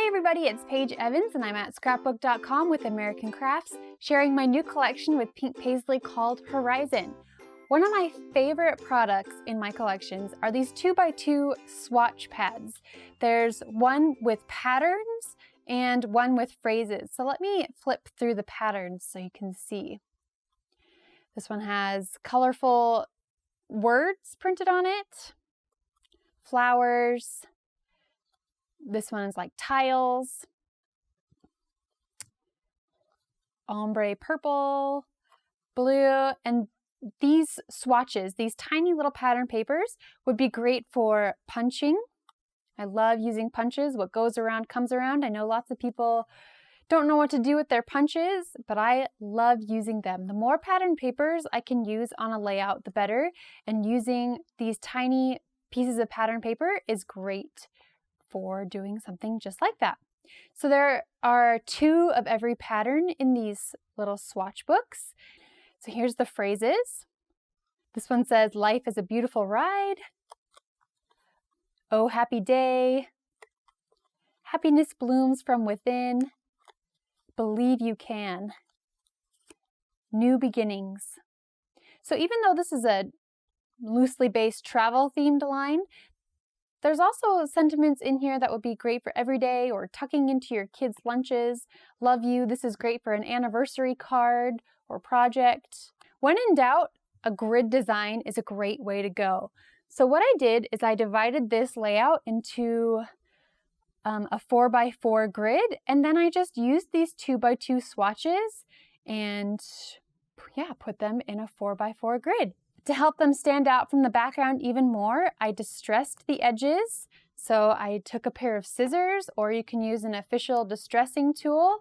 Hi everybody, it's Paige Evans and I'm at Scrapbook.com with American Crafts, sharing my new collection with Pink Paislee called Horizon. One of my favorite products in my collections are these 2x2 swatch pads. There's one with patterns and one with phrases. So let me flip through the patterns so you can see. This one has colorful words printed on it, flowers. This one is like tiles, ombre purple, blue, and these swatches, these tiny little pattern papers would be great for punching. I love using punches. What goes around comes around. I know lots of people don't know what to do with their punches, but I love using them. The more pattern papers I can use on a layout, the better. And using these tiny pieces of pattern paper is great for doing something just like that. So there are 2 of every pattern in these little swatch books. So here's the phrases. This one says, "Life is a beautiful ride." "Oh, happy day." "Happiness blooms from within." "Believe you can." "New beginnings." So even though this is a loosely based travel themed line, there's also sentiments in here that would be great for every day or tucking into your kids' lunches. "Love you." This is great for an anniversary card or project. When in doubt, a grid design is a great way to go. So what I did is I divided this layout into a 4x4 grid, and then I just used these 2x2 swatches and put them in a 4x4 grid. To help them stand out from the background even more, I distressed the edges. So I took a pair of scissors, or you can use an official distressing tool,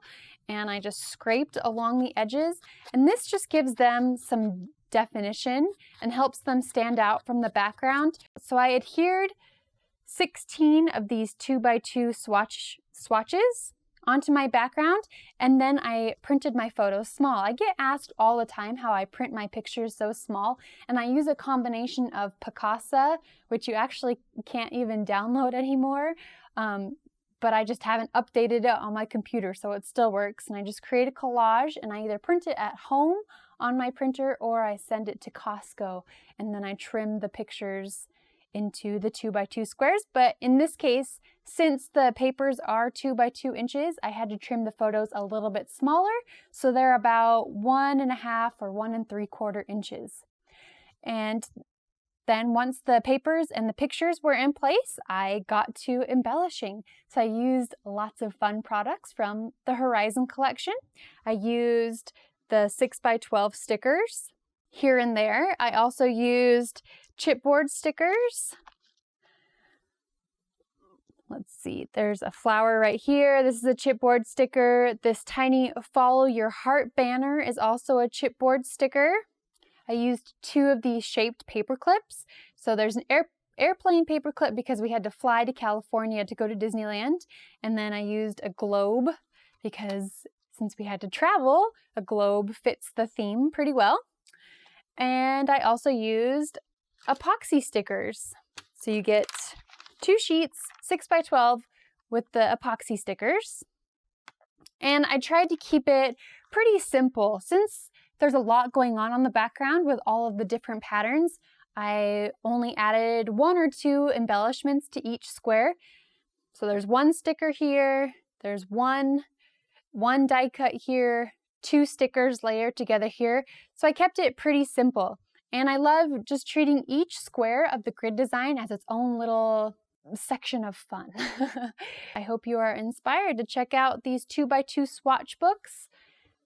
and I just scraped along the edges. And this just gives them some definition and helps them stand out from the background. So I adhered 16 of these 2x2 swatches onto my background, and then I printed my photos small. I get asked all the time how I print my pictures so small, and I use a combination of Picasa, which you actually can't even download anymore, but I just haven't updated it on my computer, so it still works. And I just create a collage, and I either print it at home on my printer or I send it to Costco, and then I trim the pictures into the 2x2 squares. But in this case, since the papers are 2x2 inches, I had to trim the photos a little bit smaller, so they're about 1.5 or 1 3/4 inches. And then once the papers and the pictures were in place, I got to embellishing. So I used lots of fun products from the Horizon collection. I used the 6x12 stickers here and there. I also used chipboard stickers. Let's see, there's a flower right here. This is a chipboard sticker. This tiny "Follow Your Heart" banner is also a chipboard sticker. I used 2 of these shaped paper clips. So there's an airplane paper clip because we had to fly to California to go to Disneyland. And then I used a globe because since we had to travel, a globe fits the theme pretty well. And I also used epoxy stickers. So you get 2 sheets, 6x12 with the epoxy stickers. And I tried to keep it pretty simple. Since there's a lot going on the background with all of the different patterns, I only added 1 or 2 embellishments to each square. So there's 1 sticker here, there's one die cut here, 2 stickers layered together here. So I kept it pretty simple. And I love just treating each square of the grid design as its own little section of fun. I hope you are inspired to check out these 2x2 swatch books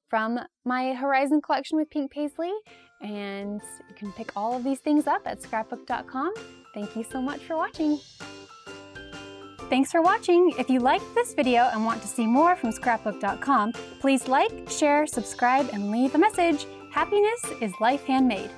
from my Horizon collection with Pink Paislee. And you can pick all of these things up at Scrapbook.com. Thank you so much for watching. Thanks for watching. If you liked this video and want to see more from Scrapbook.com, please like, share, subscribe, and leave a message. Happiness is life handmade.